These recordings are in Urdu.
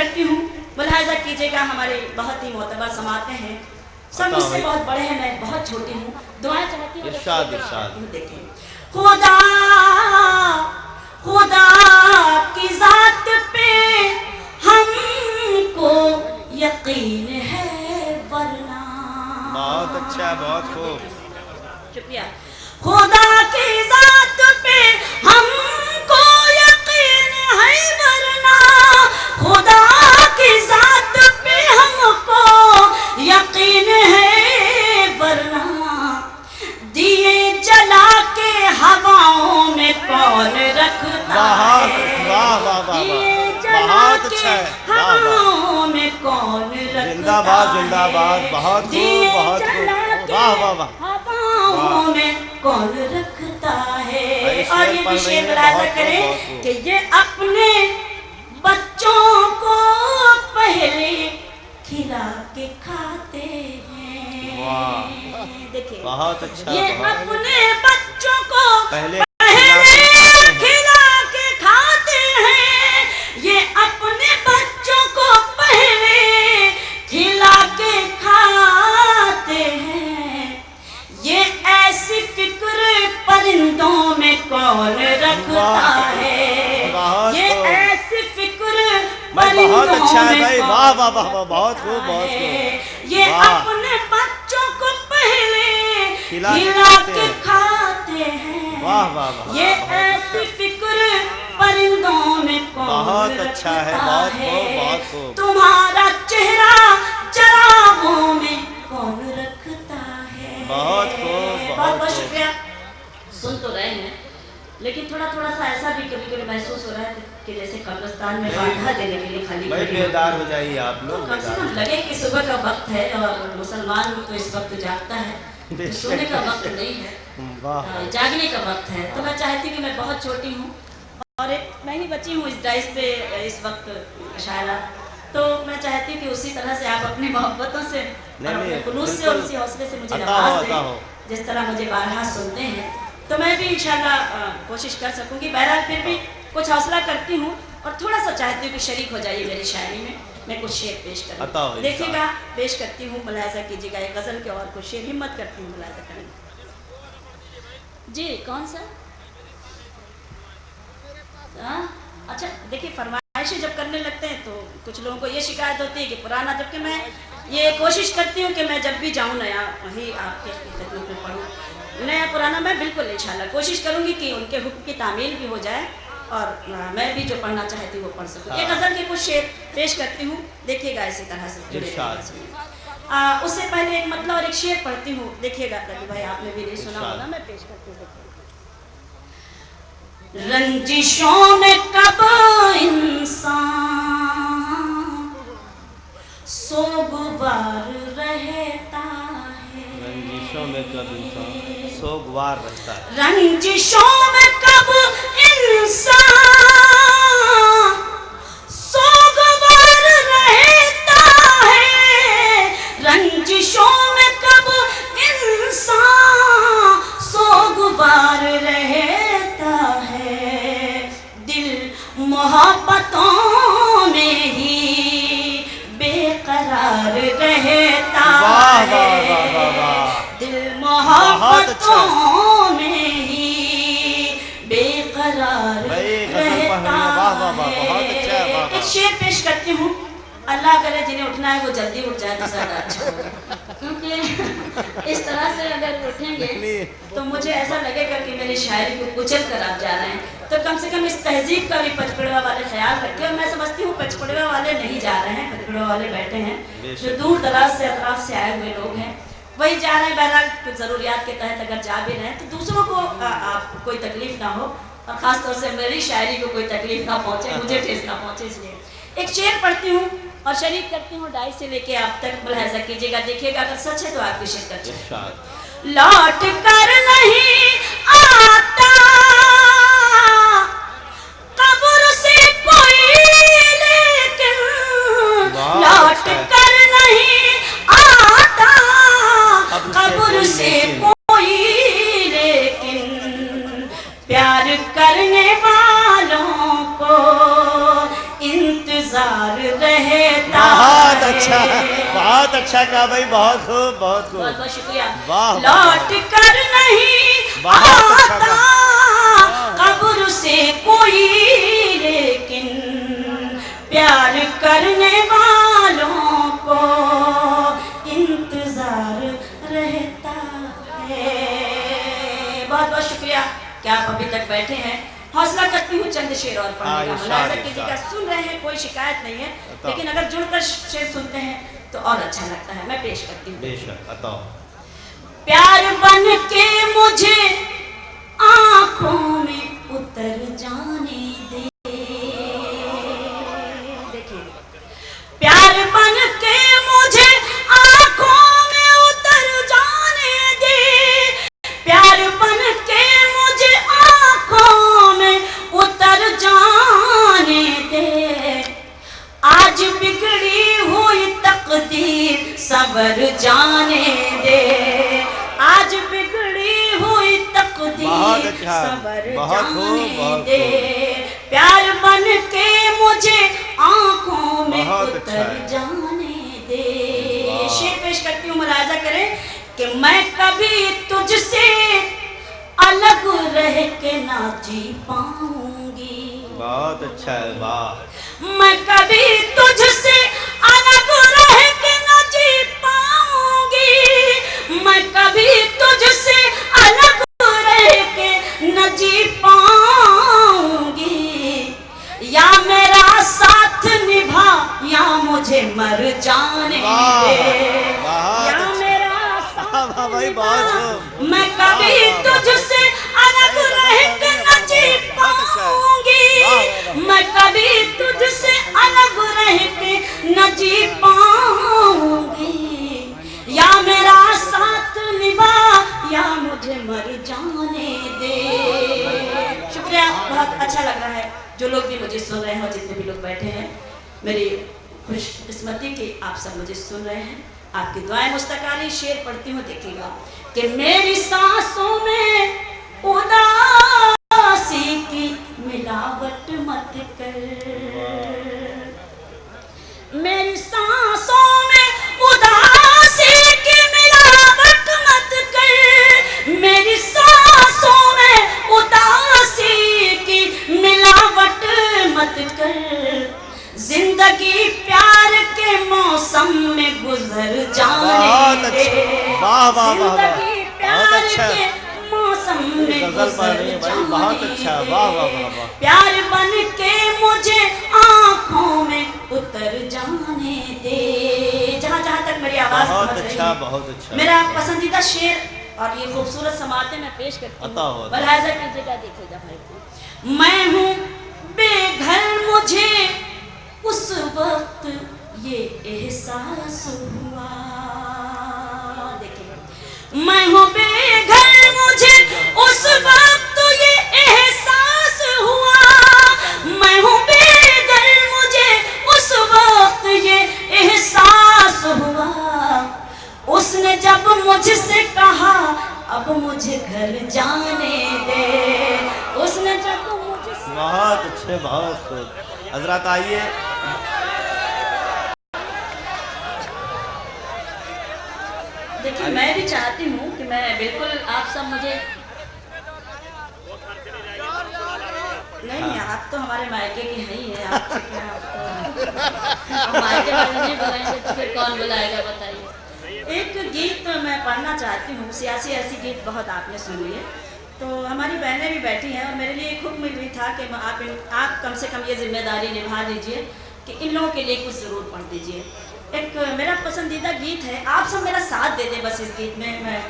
کرتی ہوں, ملاحظہ کیجیے گا ہمارے بہت ہی معتبر سماعتیں ہیں, سب مجھ سے بہت بڑے ہیں, میں بہت چھوٹی ہوں, دعائیں چاہتی ہوں. ارشاد ارشاد. دیکھیں, خدا خدا کی ذات پہ ہم کو یقین ہے ورنہ. بہت اچھا, بہت خوب. شکریہ. خدا کی ذات پہ ہم کو یقین ہے ورنہ, خدا کی ذات پہ ہم کو یقین ہے ورنہ, دیے جلا کے ہواؤں میں کون رکھتا ہے, واہ واہ واہ, دیے بہت جلا اچھا کے ہے, واہ واہ, ہواؤں میں کون زندہ رکھتا باد زندہ باد, بہت خوب دیے بہت جلا خوب, کے واہ واہ واہ. ہواؤں میں کون رکھتا ہے. بھائی اور شعر یہ پڑھ بھی رہی شعر ہیں, ملاحظہ بہت خوب, کریں بہت خوب. کہ یہ اپنے بچوں کو پہلے کھلا کے کھاتے ہیں. واہ, دیکھیں, بہت اچھا, یہ بہت اپنے بچوں کو پہلے کھلا کے کھاتے ہیں, یہ اپنے بچوں کو پہلے کھلا کے کھاتے ہیں. یہ ایسی فکر پرندوں میں کون رکھتا ہے, یہ ایسی فکر بہت اچھا ہے پرندوں میں بھائی, واہ واہ واہ واہ, بہت خوب بہت خوب. یہ اپنے بچوں کو پہلے کھلا کے کھاتے ہیں. واہ واہ واہ, یہ ایسی فکر پرندوں میں کون بہت اچھا ہے, بہت رکھتا خوب ہے, بہت خوب. تمہارا چہرہ چراغوں میں کون رکھتا ہے. بہت خوب, بہت بہت بہت خوب. شکریہ. سن تو رہے ہیں لیکن تھوڑا تھوڑا سا ایسا بھی کبھی کبھی محسوس ہو رہا ہے کہ جیسے قبرستان میں بادھا دینے کے لیے خالی بھائی بیدار ہو جائیے آپ لوگ, کم سے کم لگے کہ صبح کا وقت ہے اور مسلمان تو اس وقت جاگتا ہے, سونے کا وقت نہیں ہے, جاگنے کا وقت ہے. تو میں چاہتی ہوں کہ میں بہت چھوٹی ہوں اور میں ہی بچی ہوں اس ڈائس پہ اس وقت شاعرہ, تو میں چاہتی ہوں کہ اسی طرح سے آپ اپنی محبتوں سے اور اپنے خلوص سے اور اسی حوصلے سے مجھے نواز دیں جس طرح مجھے بارہا سنتے ہیں, تو میں بھی انشاءاللہ کوشش کر سکوں گی. بہرحال پھر بھی کچھ حوصلہ کرتی ہوں اور تھوڑا سا چاہتی ہوں کہ شریک ہو جائیے میری شاعری میں کچھ شعر پیش کروں. دیکھیے گا, پیش کرتی ہوں, ملاحظہ کیجیے گا, ایک غزل کے اور کچھ شعر, ہمت کرتی ہوں ملاحظہ کریں. جی کون سا؟ اچھا دیکھیے, فرمائشیں جب کرنے لگتے ہیں تو کچھ لوگوں کو یہ شکایت ہوتی ہے کہ پرانا, جبکہ میں یہ کوشش کرتی ہوں کہ میں جب بھی جاؤں نیا وہی آپ کے خدمت میں پڑھوں. نیا پرانا میں بالکل انشاءاللہ کوشش کروں گی کہ ان کے حکم کی تعمیل بھی ہو جائے اور میں بھی جو پڑھنا چاہتی ہوں وہ پڑھ سکوں. ایک غزل کے کچھ شعر پیش کرتی ہوں, دیکھیے گا اسی طرح سے. اس سے پہلے ایک مطلب اور ایک شعر پڑھتی ہوں, دیکھیے گا تاکہ بھائی آپ نے بھی نہیں سنا ہوگا, میں پیش کرتی ہوں. رنجشوں میں کب انسان سوگوار رہتا ہے, رنجشوں میں کب انسان سوگوار رہتا ہے, رنجشوں میں کب انسان سوگوار رہتا ہے, رنجشوں میں کب انسان سوگوار رہتا ہے, دل محبتوں میں ہی بے قرار رہتا ہے, دل محبتوں میں ہی بے قرار رہتا ہے. ایک شعر پیش کرتی ہوں, اللہ کرے جنہیں اٹھنا ہے وہ جلدی اٹھ جائے تو زیادہ اچھا ہوگا, کیونکہ اس طرح سے اگر اٹھیں گے تو مجھے ایسا لگے گا کہ میری شاعری کو کچل کر آپ جا رہے ہیں. تو کم سے کم اس تہذیب کا بھی پچپڑوا والے خیال رکھیں, اور میں سمجھتی ہوں پچپڑوا والے نہیں جا رہے ہیں, پچپڑوا والے بیٹھے ہیں جو دور دراز سے اطراف سے آئے ہوئے لوگ ہیں, وہی جا رہے ہیں. بہرحال کچھ ضروریات کے تحت اگر جا بھی رہے ہیں تو دوسروں کو آپ کوئی تکلیف نہ ہو, اور خاص طور سے میری شاعری کو کوئی تکلیف نہ پہنچے, مجھے ٹھیس نہ پہنچے. اس لیے ایک شعر پڑھتی ہوں اور شریک کرتی ہوں ڈائی سے لے کے آپ تک, ملاحظہ کیجیے گا, دیکھیے گا, اگر سچ ہے تو آپ بھی شرکت کریں. لوٹ کر نہیں آتا قبر سے کوئی, لیکن لوٹ کر نہیں آتا قبر سے کوئی, لیکن پیار کرنے والوں کو انتظار رہتا بہت اچھا کہا بھائی، بہت خوب، بہت خوب، بہت بہت شکریہ. واہ لوٹ کر نہیں بہت اچھا آتا قبر سے کوئی، لیکن پیار کرنے والوں کو انتظار رہتا ہے. بہت بہت شکریہ کہ آپ ابھی تک بیٹھے ہیں. حوصلہ کرتی ہوں چند شعر اور پڑھنے کا. ملاحظہ کیجیے گا، سن رہے ہیں کوئی شکایت نہیں ہے، لیکن اگر جڑ کر شعر سنتے ہیں تو اور اچھا لگتا ہے. میں پیش کرتی ہوں. بے شک عطا. پیار بن کے مجھے آنکھوں میں اتر جانے دے. دیکھیے، پیار بن کے مجھے آنکھوں میں اتر جانے دے. پیار بن کے مجھے آنکھوں میں اتر جانے دے. آج بگڑی ہوئی تقدیر سنور جانے دے. آج بگڑی ہوئی تقدیر سنور جانے دے. پیار بن کے مجھے آنکھوں میں اتر جانے دے. شعر پیش کرتی ہوں، ملاحظہ کریں کہ میں کبھی تجھ سے الگ رہ کے نہ جی پاؤں گی. بہت اچھا ہے، واہ. میں کبھی تجھ سے الگ رہ کے نہ جی پاؤں گی. میں کبھی تجھ سے الگ رہ کے نہ جی پاؤں گی. یا میرا ساتھ نبھا یا مجھے مر جانے دے. یا میرا ساتھ نبھا. میں کبھی تجھ سے الگ رہ کے نہ جی پاؤں گی. میں کبھی تجھ سے الگ رہ کے نہ جی پاؤں گی. یا میرا ساتھ نبھا یا مجھے مر جانے دے. شکریہ، بہت اچھا لگ رہا ہے. جو لوگ بھی مجھے سن رہے ہیں اور جتنے بھی لوگ بیٹھے ہیں، میری خوش قسمتی کہ آپ سب مجھے سن رہے ہیں. آپ کی دعائیں مستقالی. شعر پڑھتی ہوں، دیکھیے گا کہ میری سانسوں میں اداسی کی ملاوٹ مت کر. میری سانسوں میں اداسی کی ملاوٹ مت کر. میری سانسوں میں اداسی کی ملاوٹ مت کر. زندگی پیار کے موسم میں گزر جانے دے. زندگی پیار کے موسم میں گزر جانے دے. پیار بن کے مجھے آنکھوں میں اتر جانے دے. جہاں جہاں تک میری آواز پہنچ رہی ہے، بہت اچھا. میرا پسندیدہ شعر اور یہ خوبصورت سماعتیں میں پیش کرتی ہوں. ملاحظہ کیجیے گا، دیکھیے گا بھائی. میں ہوں بے گھر، مجھے اس وقت یہ احساس ہوا. دیکھیں، میں ہوں بے گھر، مجھے اس وقت یہ احساس ہوا. میں ہوں بے گھر، مجھے اس وقت یہ احساس ہوا. اس نے جب مجھ سے کہا اب مجھے گھر جانے دے. اس نے جب مجھ سے. بہت اچھے، بہت خوب. حضرات آئیے. دیکھیں، میں بھی چاہتی ہوں کہ میں بالکل آپ سب مجھے نہیں، آپ تو ہمارے مائکے کے ہی ہیں. آپ سے کیا، آپ مائکے والے نہیں بلائیں گے تو پھر کون بلائے گا بتائیے. ایک گیت میں پڑھنا چاہتی ہوں. سیاسی ایسی گیت بہت آپ نے سن لیے، تو ہماری بہنیں بھی بیٹھی ہیں اور میرے لیے ایک حکم بھی تھا کہ آپ کم سے کم یہ ذمہ داری نبھا دیجئے کہ ان لوگوں کے لیے کچھ ضرور پڑھ دیجئے. ایک میرا پسندیدہ گیت ہے، آپ سب میرا ساتھ دے دیں بس. اس گیت میں میں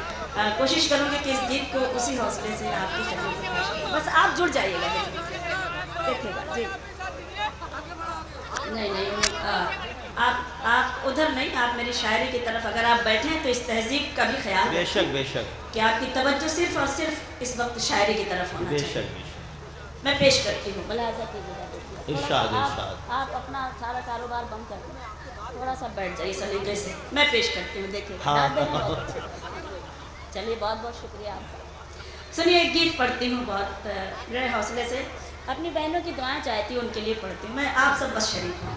کوشش کروں گی کہ اس گیت کو اسی حوصلے سے آپ کی خدمت میں پیش کروں. بس آپ جڑ جائیے گا. دیکھیے گا جی. نہیں، آپ ادھر نہیں، آپ میری شاعری کی طرف اگر آپ بیٹھیں تو اس تہذیب کا بھی خیال رکھیں. بے شک، بے شک. کہ آپ کی توجہ صرف اور صرف اس وقت شاعری کی طرف ہونا چاہیے. میں پیش کرتی ہوں. ملاحظہ کیجیے گا. ارشاد، ارشاد. آپ اپنا سارا کاروبار بند کر دیں، تھوڑا سا بیٹھ جائیے سلیقے سے. میں پیش کرتی ہوں، دیکھیے. چلیے، بہت بہت شکریہ آپ کا. سنیے، ایک گیت پڑھتی ہوں بہت بڑے حوصلے سے. اپنی بہنوں کی دعائیں چاہتی ہوں، ان کے لیے پڑھتی ہوں. میں آپ سب بس شریک ہوں.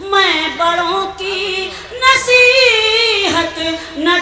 میں بڑوں کی نصیحت نہ